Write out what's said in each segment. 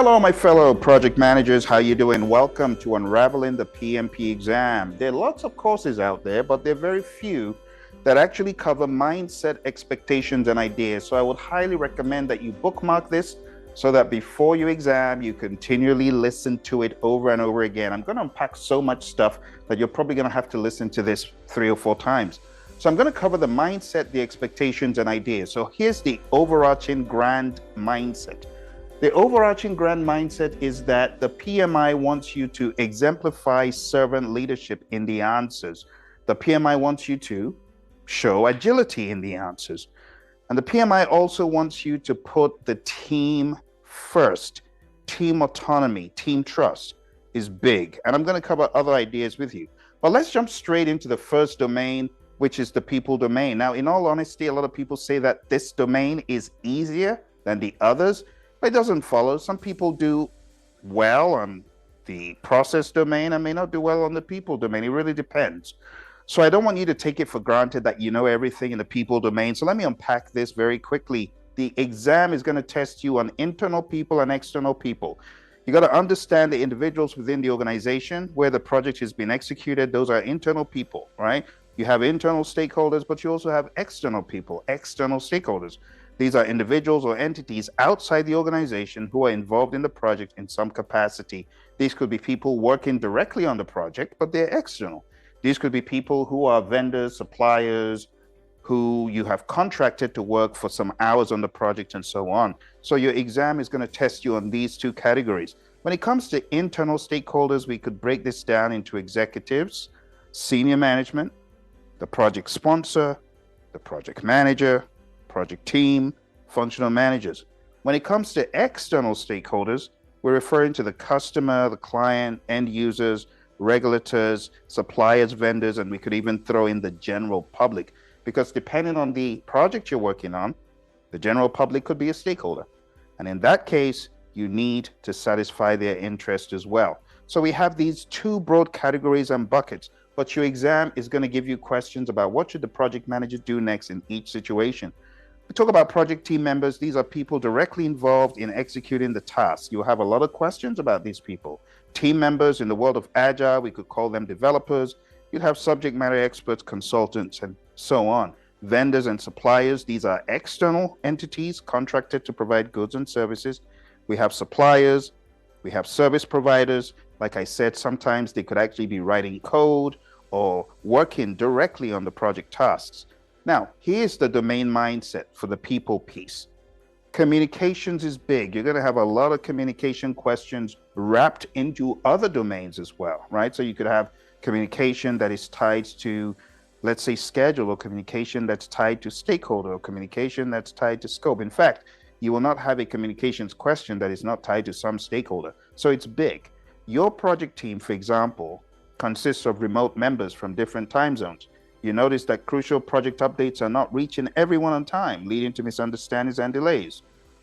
Hello, my fellow project managers. How you doing? Welcome to Unraveling the PMP exam. There are lots of courses out there, but there are very few that actually cover mindset, expectations, and ideas. So I would highly recommend that you bookmark this so that before your exam, you continually listen to it over and over again. I'm going to unpack so much stuff that you're probably going to have to listen to this 3 or 4 times. So I'm going to cover the mindset, the expectations, and ideas. So here's the overarching grand mindset. The overarching grand mindset is that the PMI wants you to exemplify servant leadership in the answers. The PMI wants you to show agility in the answers. And the PMI also wants you to put the team first. Team autonomy, team trust is big. And I'm going to cover other ideas with you. But let's jump straight into the first domain, which is the people domain. Now, in all honesty, a lot of people say that this domain is easier than the others. But it doesn't follow. Some people do well on the process domain and may not do well on the people domain. It really depends. So I don't want you to take it for granted that you know everything in the people domain. So let me unpack this very quickly. The exam is going to test you on internal people and external people. You got to understand the individuals within the organization where the project has been executed. Those are internal people, right? You have internal stakeholders, but you also have external people, external stakeholders. These are individuals or entities outside the organization who are involved in the project in some capacity. These could be people working directly on the project, but they're external. These could be people who are vendors, suppliers, who you have contracted to work for some hours on the project and so on. So your exam is going to test you on these 2 categories. When it comes to internal stakeholders, we could break this down into executives, senior management, the project sponsor, the project manager, project team, functional managers. When it comes to external stakeholders, we're referring to the customer, the client, end users, regulators, suppliers, vendors, and we could even throw in the general public, because depending on the project you're working on, the general public could be a stakeholder. And in that case, you need to satisfy their interest as well. So we have these 2 broad categories and buckets, but your exam is going to give you questions about what should the project manager do next in each situation. We talk about project team members. These are people directly involved in executing the task. You'll have a lot of questions about these people. Team members in the world of Agile, we could call them developers. You'd have subject matter experts, consultants, and so on. Vendors and suppliers, these are external entities contracted to provide goods and services. We have suppliers, we have service providers. Like I said, sometimes they could actually be writing code or working directly on the project tasks. Now, here's the domain mindset for the people piece. Communications is big. You're going to have a lot of communication questions wrapped into other domains as well, right? So you could have communication that is tied to, let's say, schedule, or communication that's tied to stakeholder, or communication that's tied to scope. In fact, you will not have a communications question that is not tied to some stakeholder. So it's big. Your project team, for example, consists of remote members from different time zones. You notice that crucial project updates are not reaching everyone on time, leading to misunderstandings and delays.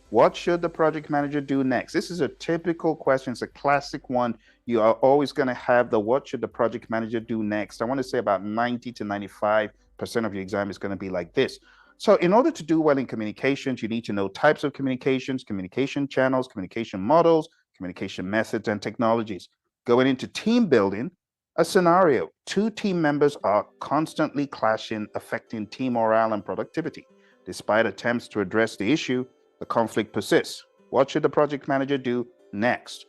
What should the project manager do next? This is a typical question. It's a classic one. You are always going to have the what should the project manager do next. I want to say about 90 to 95% of your exam is going to be like this. So in order to do well in communications, you need to know types of communications, communication channels, communication models, communication methods, and technologies. Going into team building, a scenario: 2 team members are constantly clashing, affecting team morale and productivity. Despite attempts to address the issue, the conflict persists. What should the project manager do next?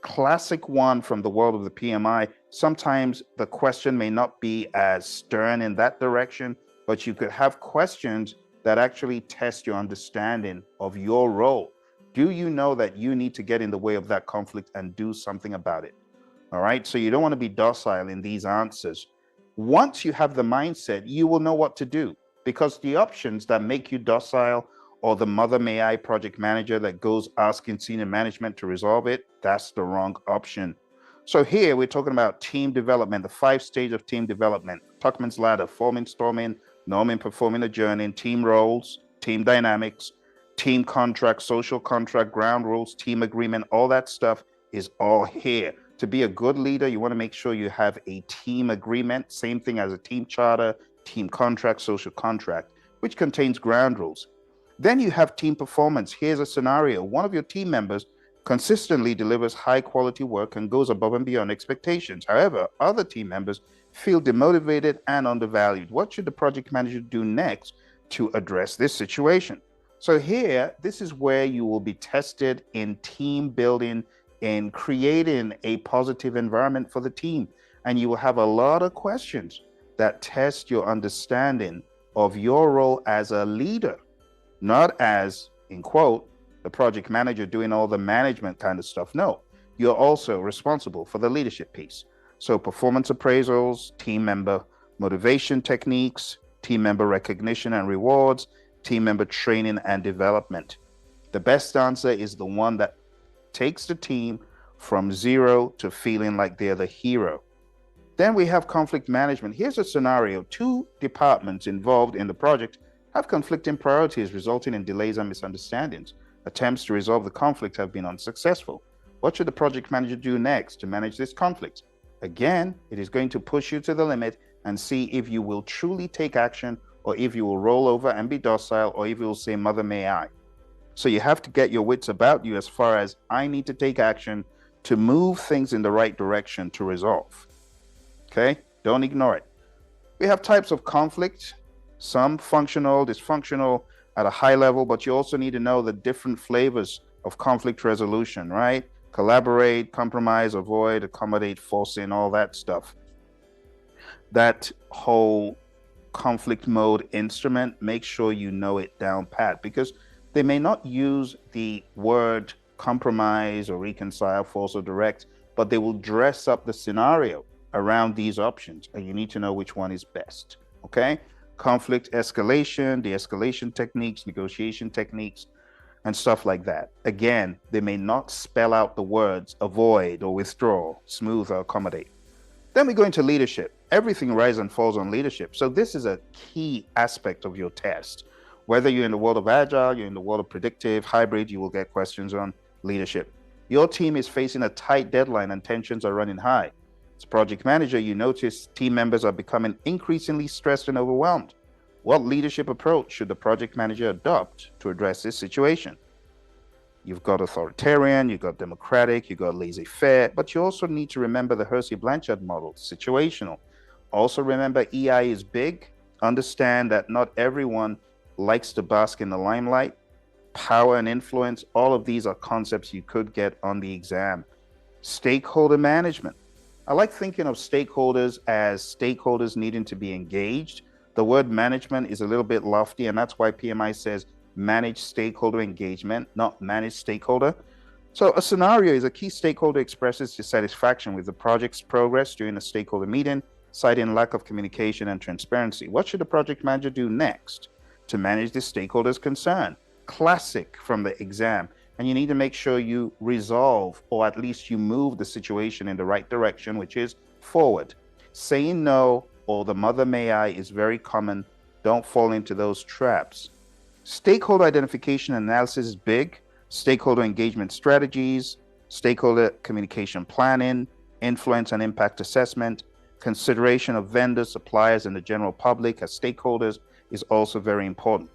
Classic one from the world of the PMI. Sometimes the question may not be as stern in that direction, but you could have questions that actually test your understanding of your role. Do you know that you need to get in the way of that conflict and do something about it? All right, so you don't want to be docile in these answers. Once you have the mindset, you will know what to do, because the options that make you docile, or the mother may I project manager that goes asking senior management to resolve it, that's the wrong option. So here we're talking about team development, the 5 stages of team development: Tuckman's ladder, forming, storming, norming, performing, adjourning, team roles, team dynamics, team contract, social contract, ground rules, team agreement. All that stuff is all here. To be a good leader, you want to make sure you have a team agreement, same thing as a team charter, team contract, social contract, which contains ground rules. Then you have team performance. Here's a scenario: one of your team members consistently delivers high quality work and goes above and beyond expectations. However, other team members feel demotivated and undervalued. What should the project manager do next to address this situation? So here, this is where you will be tested in team building, in creating a positive environment for the team. And you will have a lot of questions that test your understanding of your role as a leader, not as, in quote, the project manager doing all the management kind of stuff. No, you're also responsible for the leadership piece. So performance appraisals, team member motivation techniques, team member recognition and rewards, team member training and development. The best answer is the one that takes the team from zero to feeling like they're the hero. Then we have conflict management. Here's a scenario. Two departments involved in the project have conflicting priorities, resulting in delays and misunderstandings. Attempts to resolve the conflict have been unsuccessful. What should the project manager do next to manage this conflict? Again, it is going to push you to the limit and see if you will truly take action, or if you will roll over and be docile, or if you will say, "Mother, may I." So you have to get your wits about you as far as, I need to take action to move things in the right direction to resolve. Okay? Don't ignore it. We have types of conflict, some functional, dysfunctional at a high level, but you also need to know the different flavors of conflict resolution, right? Collaborate, compromise, avoid, accommodate, forcing, all that stuff. That whole conflict mode instrument, make sure you know it down pat, because they may not use the word compromise or reconcile, force or direct, but they will dress up the scenario around these options, and you need to know which one is best. Okay? Conflict escalation, de-escalation techniques, negotiation techniques, and stuff like that. Again, they may not spell out the words avoid or withdraw, smooth or accommodate. Then we go into leadership. Everything rises and falls on leadership. So this is a key aspect of your test. Whether you're in the world of Agile, you're in the world of predictive, hybrid, you will get questions on leadership. Your team is facing a tight deadline and tensions are running high. As project manager, you notice team members are becoming increasingly stressed and overwhelmed. What leadership approach should the project manager adopt to address this situation? You've got authoritarian, you've got democratic, you've got laissez-faire, but you also need to remember the Hersey-Blanchard model, situational. Also remember, EI is big. Understand that not everyone likes to bask in the limelight. Power and influence, all of these are concepts you could get on the exam. Stakeholder management. I like thinking of stakeholders as stakeholders needing to be engaged. The word management is a little bit lofty, and that's why PMI says manage stakeholder engagement, not manage stakeholder. So a scenario is a key stakeholder expresses dissatisfaction with the project's progress during a stakeholder meeting, citing lack of communication and transparency. What should the project manager do next to manage the stakeholder's concern? Classic from the exam. And you need to make sure you resolve, or at least you move the situation in the right direction, which is forward. Saying no or the mother may I is very common. Don't fall into those traps. Stakeholder identification analysis is big. Stakeholder engagement strategies, stakeholder communication planning, influence and impact assessment, consideration of vendors, suppliers, and the general public as stakeholders is also very important.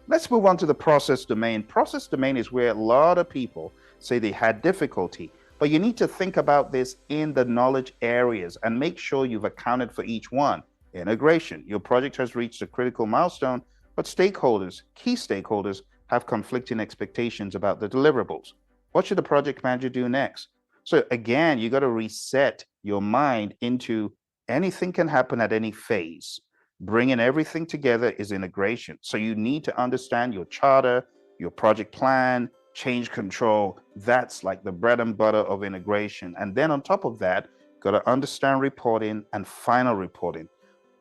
Let's move on to the process domain. Process domain is where a lot of people say they had difficulty, but you need to think about this in the knowledge areas and make sure you've accounted for each one. Integration. Your project has reached a critical milestone, but stakeholders, key stakeholders, have conflicting expectations about the deliverables. What should the project manager do next? So again, you got to reset your mind into anything can happen at any phase. Bringing everything together is integration. So you need to understand your charter, your project plan, change control. That's like the bread and butter of integration. And then on top of that, got to understand reporting and final reporting.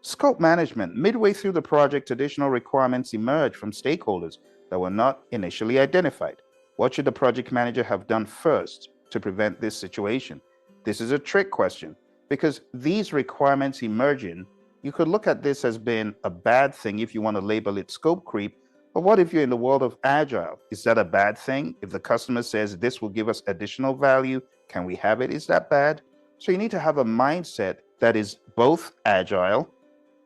Scope management. Midway through the project, additional requirements emerge from stakeholders that were not initially identified. What should the project manager have done first to prevent this situation? This is a trick question because these requirements emerging, you could look at this as being a bad thing if you want to label it scope creep. But what if you're in the world of Agile? Is that a bad thing? If the customer says this will give us additional value, can we have it? Is that bad? So you need to have a mindset that is both Agile,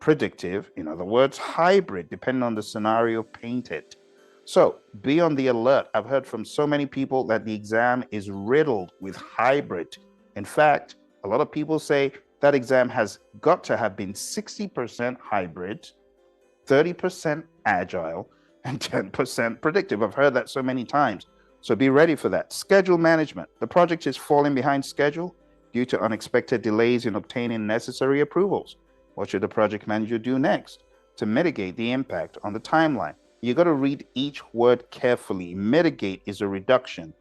predictive, in other words, hybrid, depending on the scenario painted. So be on the alert. I've heard from so many people that the exam is riddled with hybrid. In fact, a lot of people say that exam has got to have been 60% hybrid, 30% agile, and 10% predictive. I've heard that so many times. So be ready for that. Schedule management. The project is falling behind schedule due to unexpected delays in obtaining necessary approvals. What should the project manager do next to mitigate the impact on the timeline? You got to read each word carefully. Mitigate is a reduction,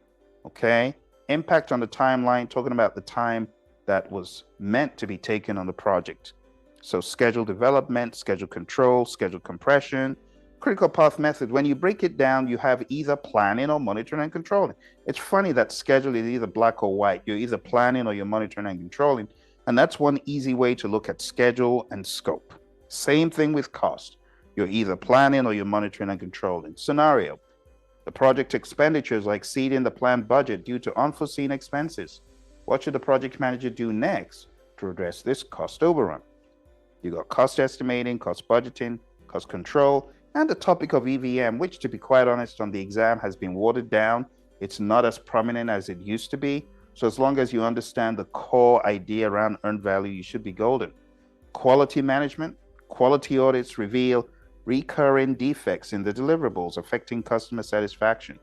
okay? Impact on the timeline, talking about the time that was meant to be taken on the project. So schedule development, schedule control, schedule compression, critical path method. When you break it down, you have either planning or monitoring and controlling. It's funny that schedule is either black or white. You're either planning or you're monitoring and controlling. And that's one easy way to look at schedule and scope. Same thing with cost. You're either planning or you're monitoring and controlling. Scenario. The project expenditures are exceeding the planned budget due to unforeseen expenses. What should the project manager do next to address this cost overrun? You got cost estimating, cost budgeting, cost control, and the topic of EVM, which, to be quite honest, on the exam has been watered down. It's not as prominent as it used to be. So as long as you understand the core idea around earned value, you should be golden. Quality management. Quality audits reveal recurring defects in the deliverables affecting customer satisfaction.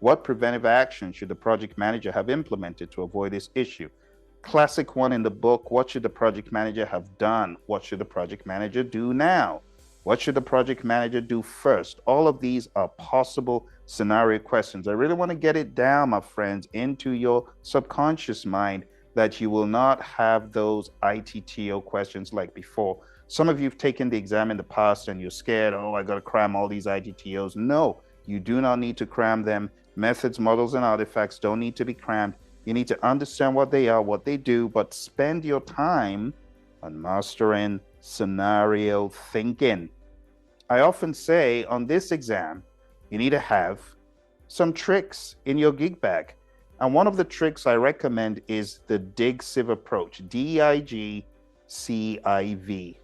What preventive action should the project manager have implemented to avoid this issue? Classic one in the book, what should the project manager have done? What should the project manager do now? What should the project manager do first? All of these are possible scenario questions. I really want to get it down, my friends, into your subconscious mind that you will not have those ITTO questions like before. Some of you have taken the exam in the past and you're scared, oh, I got to cram all these ITTOs. No, you do not need to cram them. Methods, models, and artifacts don't need to be crammed. You need to understand what they are, what they do, but spend your time on mastering scenario thinking. I often say on this exam, you need to have some tricks in your gig bag. And one of the tricks I recommend is the DIGCIV approach, DIGCIV.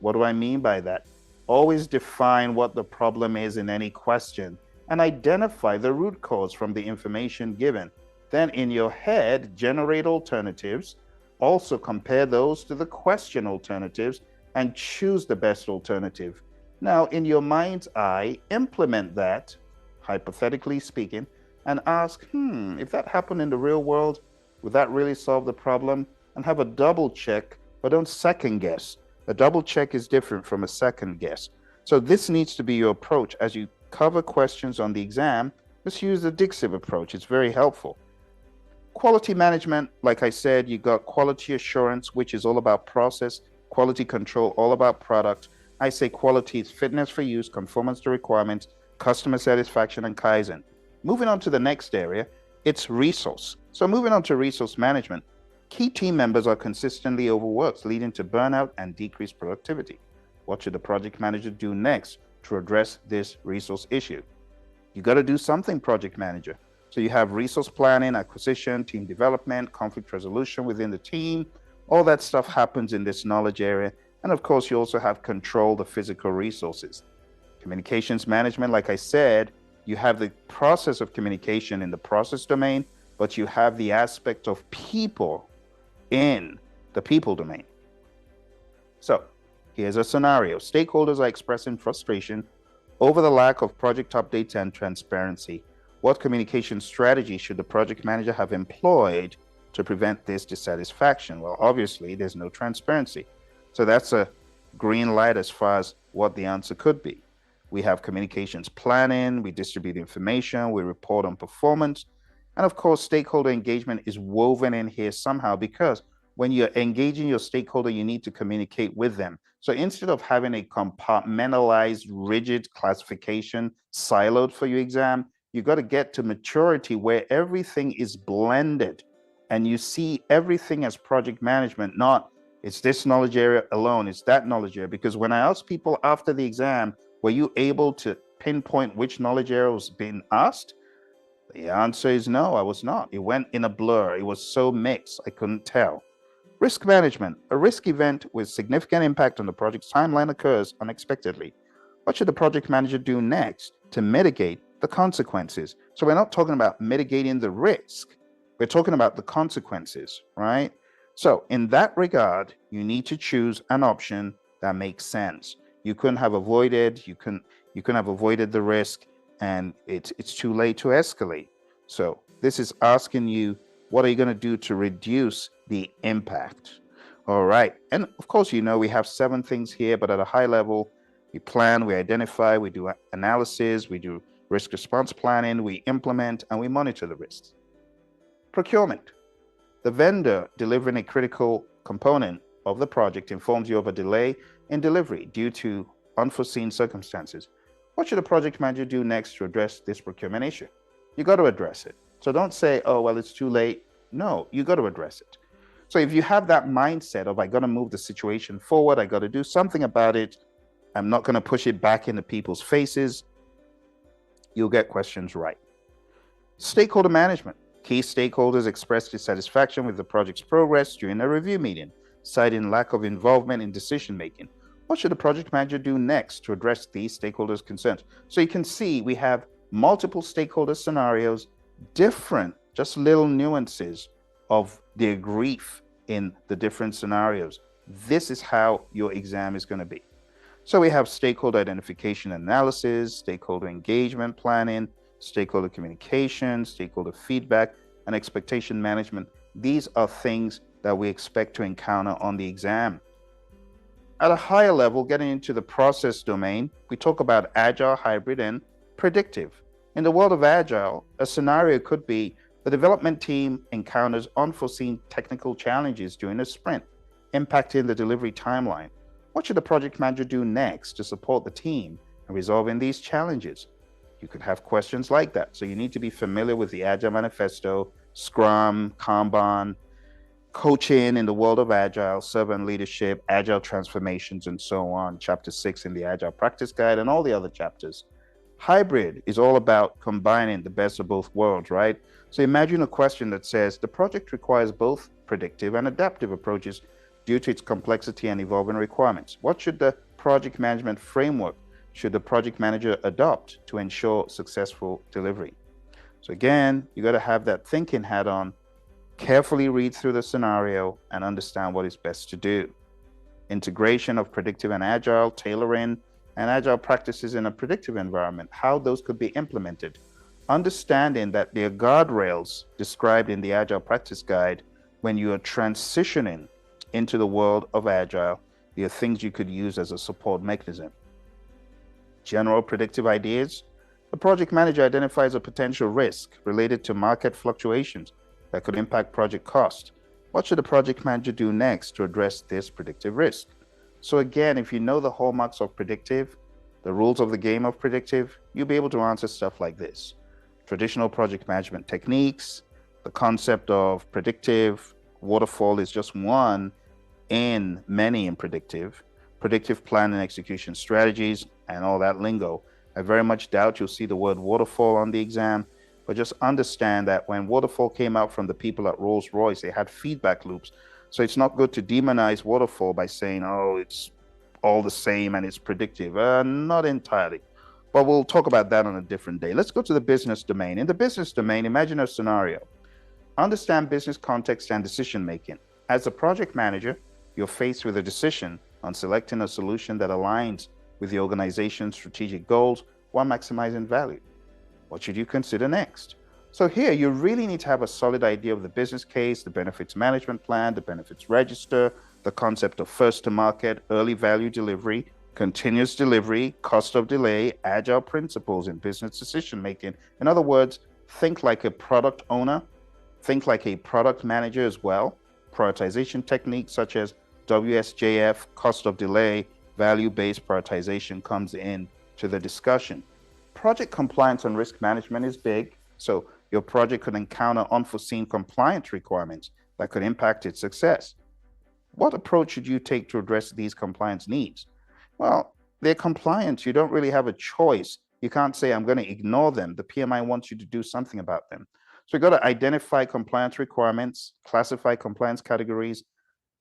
What do I mean by that? Always define what the problem is in any question and identify the root cause from the information given. Then in your head, generate alternatives. Also compare those to the question alternatives and choose the best alternative. Now, in your mind's eye, implement that, hypothetically speaking, and ask, if that happened in the real world, would that really solve the problem? And have a double check, but don't second guess. A double check is different from a second guess. So this needs to be your approach. As you cover questions on the exam, just use the DIGCIV approach. It's very helpful. Quality management, like I said, you got quality assurance, which is all about process, quality control, all about product. I say quality is fitness for use, conformance to requirements, customer satisfaction, and Kaizen. Moving on to the next area, it's resource. So moving on to resource management, key team members are consistently overworked, leading to burnout and decreased productivity. What should the project manager do next to address this resource issue? You got to do something, project manager. So you have resource planning, acquisition, team development, conflict resolution within the team. All that stuff happens in this knowledge area. And of course, you also have control the physical resources. Communications management, like I said, you have the process of communication in the process domain, but you have the aspect of people in the people domain. So here's a scenario. Stakeholders are expressing frustration over the lack of project updates and transparency. What communication strategy should the project manager have employed to prevent this dissatisfaction? Well, obviously, there's no transparency. So that's a green light as far as what the answer could be. We have communications planning, we distribute information, we report on performance. And of course, stakeholder engagement is woven in here somehow, because when you're engaging your stakeholder, you need to communicate with them. So instead of having a compartmentalized, rigid classification siloed for your exam, you got to get to maturity where everything is blended and you see everything as project management, not it's this knowledge area alone, it's that knowledge area. Because when I ask people after the exam, were you able to pinpoint which knowledge area was being asked? The answer is no, I was not. It went in a blur. It was so mixed, I couldn't tell. Risk management. A risk event with significant impact on the project's timeline occurs unexpectedly. What should the project manager do next to mitigate the consequences. So we're not talking about mitigating the risk. We're talking about the consequences, right? So in that regard, you need to choose an option that makes sense. You couldn't have avoided, you couldn't have avoided the risk, and it's too late to escalate. So this is asking you, what are you going to do to reduce the impact? All right. And of course, we have 7 things here, but at a high level, we plan, we identify, we do analysis, we do risk response planning, we implement, and we monitor the risks. Procurement. The vendor delivering a critical component of the project informs you of a delay in delivery due to unforeseen circumstances. What should a project manager do next to address this procurement issue? You got to address it. So don't say, oh, well, it's too late. No, you got to address it. So if you have that mindset of, I got to move the situation forward, I got to do something about it, I'm not going to push it back into people's faces, you'll get questions right. Stakeholder management. Key stakeholders expressed dissatisfaction with the project's progress during a review meeting, citing lack of involvement in decision making. What should the project manager do next to address these stakeholders' concerns? So you can see we have multiple stakeholder scenarios, different, just little nuances of their grief in the different scenarios. This is how your exam is going to be. So we have stakeholder identification analysis, stakeholder engagement planning, stakeholder communication, stakeholder feedback, and expectation management. These are things that we expect to encounter on the exam. At a higher level, getting into the process domain, we talk about Agile, hybrid, and predictive. In the world of Agile, a scenario could be the development team encounters unforeseen technical challenges during a sprint, impacting the delivery timeline. What should the project manager do next to support the team in resolving these challenges? You could have questions like that. So you need to be familiar with the Agile Manifesto, Scrum, Kanban, coaching in the world of Agile, servant leadership, Agile transformations, and so on. Chapter 6 in the Agile Practice Guide and all the other chapters. Hybrid is all about combining the best of both worlds, right? So imagine a question that says, the project requires both predictive and adaptive approaches due to its complexity and evolving requirements. What should the project management framework should the project manager adopt to ensure successful delivery? So again, you got to have that thinking hat on, carefully read through the scenario and understand what is best to do. Integration of predictive and agile, tailoring and agile practices in a predictive environment, how those could be implemented. Understanding that there are guardrails described in the Agile Practice Guide when you are transitioning into the world of Agile, there are things you could use as a support mechanism. General predictive ideas. The project manager identifies a potential risk related to market fluctuations that could impact project cost. What should the project manager do next to address this predictive risk? So again, if you know the hallmarks of predictive, the rules of the game of predictive, you'll be able to answer stuff like this. Traditional project management techniques, the concept of predictive, waterfall is just one in many in predictive plan and execution strategies, and all that lingo. I very much doubt you'll see the word waterfall on the exam, but just understand that when waterfall came out from the people at Rolls-Royce, they had feedback loops. So it's not good to demonize waterfall by saying, oh, it's all the same and it's predictive. Not entirely, but we'll talk about that on a different day. Let's go to the business domain. In the business domain, imagine a scenario. Understand business context and decision making. As a project manager, you're faced with a decision on selecting a solution that aligns with the organization's strategic goals while maximizing value. What should you consider next? So here, you really need to have a solid idea of the business case, the benefits management plan, the benefits register, the concept of first to market, early value delivery, continuous delivery, cost of delay, agile principles in business decision making. In other words, think like a product owner, think like a product manager as well. Prioritization techniques such as WSJF, cost of delay, value-based prioritization comes in to the discussion. Project compliance and risk management is big, so your project could encounter unforeseen compliance requirements that could impact its success. What approach should you take to address these compliance needs? Well, they're compliance. You don't really have a choice. You can't say, I'm going to ignore them. The PMI wants you to do something about them. So you've got to identify compliance requirements, classify compliance categories,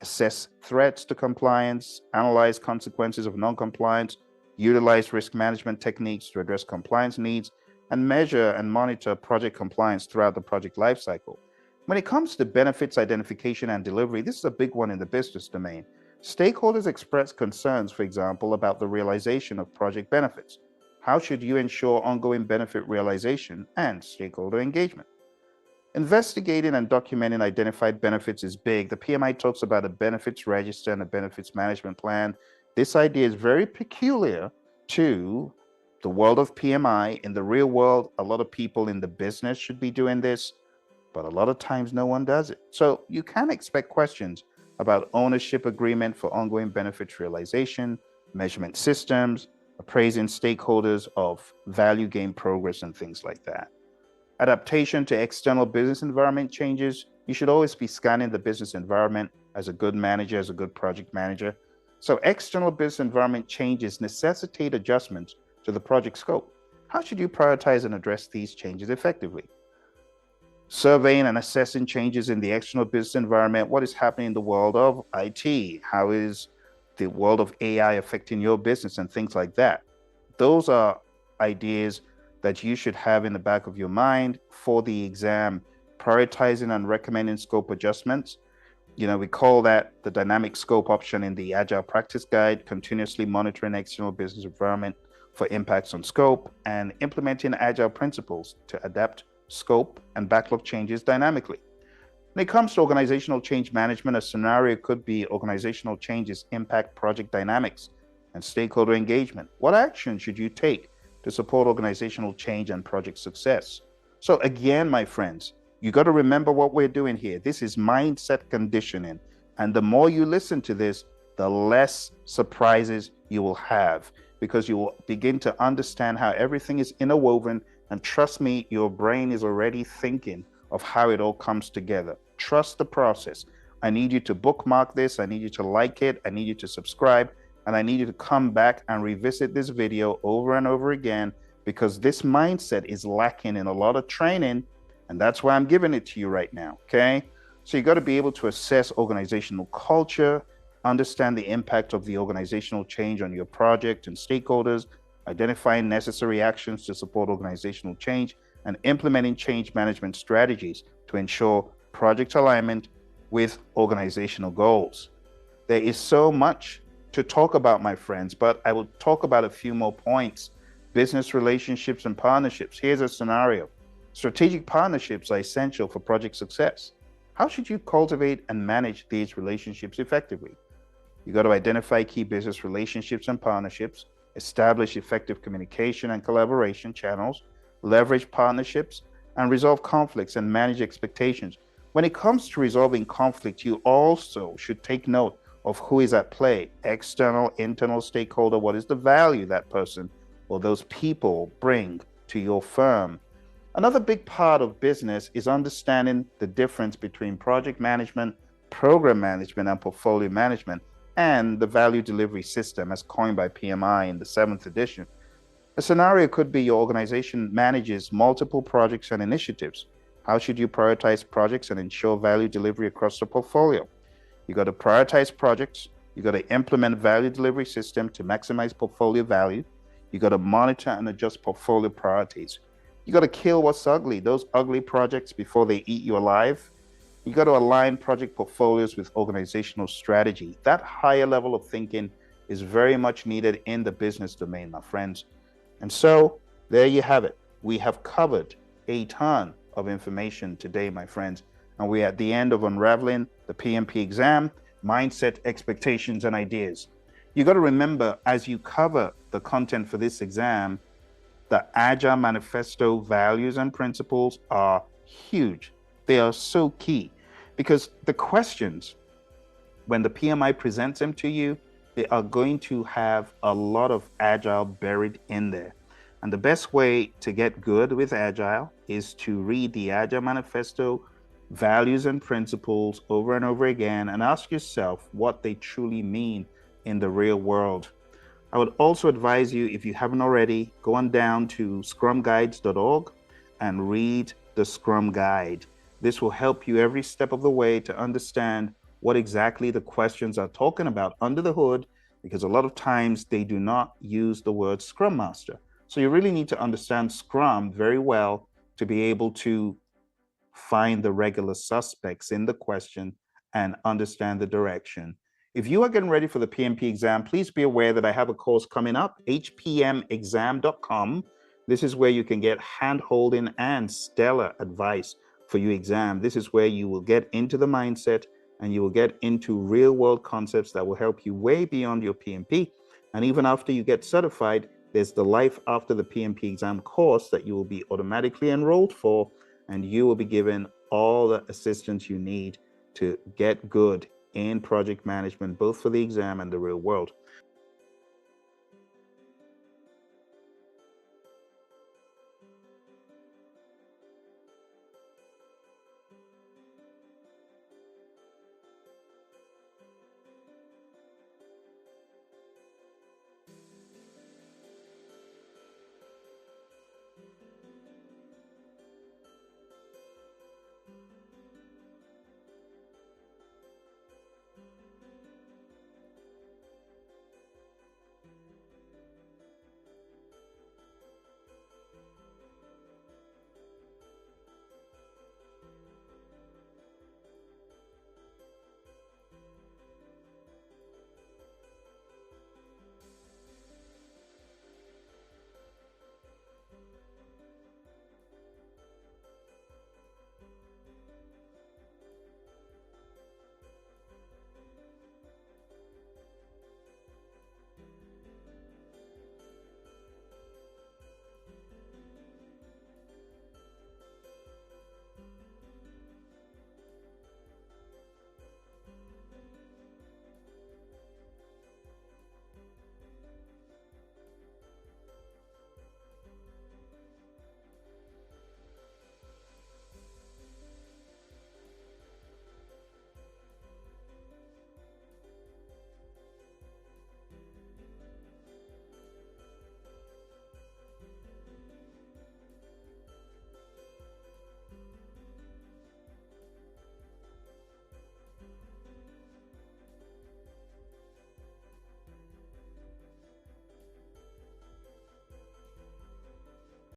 assess threats to compliance, analyze consequences of non-compliance, utilize risk management techniques to address compliance needs, and measure and monitor project compliance throughout the project lifecycle. When it comes to benefits identification and delivery, this is a big one in the business domain. Stakeholders express concerns, for example, about the realization of project benefits. How should you ensure ongoing benefit realization and stakeholder engagement? Investigating and documenting identified benefits is big. The PMI talks about a benefits register and a benefits management plan. This idea is very peculiar to the world of PMI. In the real world, a lot of people in the business should be doing this, but a lot of times no one does it. So you can expect questions about ownership agreement for ongoing benefits realization, measurement systems, appraising stakeholders of value gain progress, and things like that. Adaptation to external business environment changes. You should always be scanning the business environment as a good manager, as a good project manager. So external business environment changes necessitate adjustments to the project scope. How should you prioritize and address these changes effectively? Surveying and assessing changes in the external business environment. What is happening in the world of IT? How is the world of AI affecting your business and things like that? Those are ideas that you should have in the back of your mind for the exam. Prioritizing and recommending scope adjustments. We call that the dynamic scope option in the Agile practice guide, continuously monitoring external business environment for impacts on scope, and implementing Agile principles to adapt scope and backlog changes dynamically. When it comes to organizational change management, a scenario could be organizational changes impact project dynamics and stakeholder engagement. What action should you take to support organizational change and project success? So again, my friends, you got to remember what we're doing here. This is mindset conditioning. And the more you listen to this, the less surprises you will have, because you will begin to understand how everything is interwoven. And trust me, your brain is already thinking of how it all comes together. Trust the process. I need you to bookmark this. I need you to like it. I need you to subscribe. And I need you to come back and revisit this video over and over again, because this mindset is lacking in a lot of training. And that's why I'm giving it to you right now. Okay. So you got to be able to assess organizational culture, understand the impact of the organizational change on your project and stakeholders, identifying necessary actions to support organizational change, and implementing change management strategies to ensure project alignment with organizational goals. There is so much to talk about, my friends, but I will talk about a few more points. Business relationships and partnerships. Here's a scenario. Strategic partnerships are essential for project success. How should you cultivate and manage these relationships effectively? You got to identify key business relationships and partnerships, establish effective communication and collaboration channels, leverage partnerships, and resolve conflicts and manage expectations. When it comes to resolving conflict, you also should take note of who is at play: external, internal stakeholder. What is the value that person or those people bring to your firm? Another big part of business is understanding the difference between project management, program management, and portfolio management, and the value delivery system as coined by PMI in the 7th edition. A scenario could be your organization manages multiple projects and initiatives. How should you prioritize projects and ensure value delivery across the portfolio? You got to prioritize projects. You got to implement value delivery system to maximize portfolio value. You got to monitor and adjust portfolio priorities. You got to kill what's ugly, those ugly projects, before they eat you alive. You got to align project portfolios with organizational strategy. That higher level of thinking is very much needed in the business domain, my friends. And so there you have it. We have covered a ton of information today, my friends. And we're at the end of unraveling the PMP exam, mindset, expectations, and ideas. You got to remember, as you cover the content for this exam, the Agile Manifesto values and principles are huge. They are so key, because the questions, when the PMI presents them to you, they are going to have a lot of Agile buried in there. And the best way to get good with Agile is to read the Agile Manifesto values and principles over and over again and ask yourself what they truly mean in the real world. I would also advise you, if you haven't already, go on down to scrumguides.org and read the Scrum Guide. This will help you every step of the way to understand what exactly the questions are talking about under the hood, because a lot of times they do not use the word Scrum Master. So you really need to understand Scrum very well to be able to find the regular suspects in the question and understand the direction. If you are getting ready for the PMP exam, please be aware that I have a course coming up, hpmexam.com. This is where you can get hand-holding and stellar advice for your exam. This is where you will get into the mindset and you will get into real-world concepts that will help you way beyond your PMP. And even after you get certified, there's the Life After the PMP exam course that you will be automatically enrolled for, and you will be given all the assistance you need to get good in project management, both for the exam and the real world.